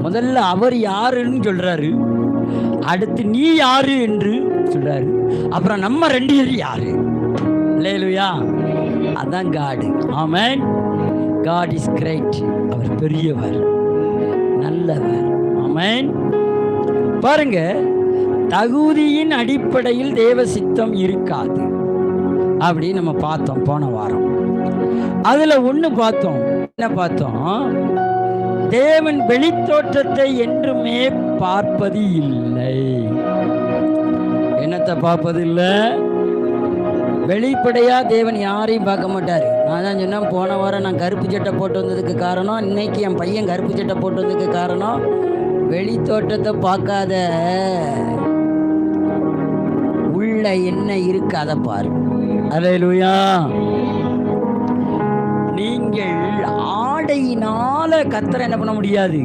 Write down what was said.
முதல்ல அவர் யாருன்னு சொல்றாரு, அடுத்து நீ யாரு என்று சொல்றாரு, அப்புறம் நம்ம 2 பேரும் யாரு. அல்லேலூயா. அதான் காடு. ஆமென். God is great. அவர் பெரியவர், நல்லவர். ஆமென். பாருங்க, தகுதியின் அடிப்படையில் தேவ சித்தம் இருக்காது அப்படி நம்ம பார்த்தோம் போன வாரம். அதுல ஒண்ணு பார்த்தோம். என்ன பார்த்தோம்? தேவன் வெளித்தோற்றத்தை என்றுமே பார்ப்பது இல்லை. என்னத்தை பார்ப்பது இல்லை? வெளிப்படையா தேவன் யாரையும் பார்க்க மாட்டார். நான் தான் சொன்னேன் போன வாரம், நான் கருப்பு சட்டை போட்டு வந்ததுக்கு காரணம், இன்னைக்கு என் பையன் கருப்பு சட்டை போட்டு வந்ததுக்கு காரணம், வெளித்தோற்றத்தை பார்க்காத, உள்ள என்ன இருக்கு அதை பாரு. அல்லேலூயா. நீங்கள் ஆடையினால கர்த்தரை என்ன பண்ண முடியாது,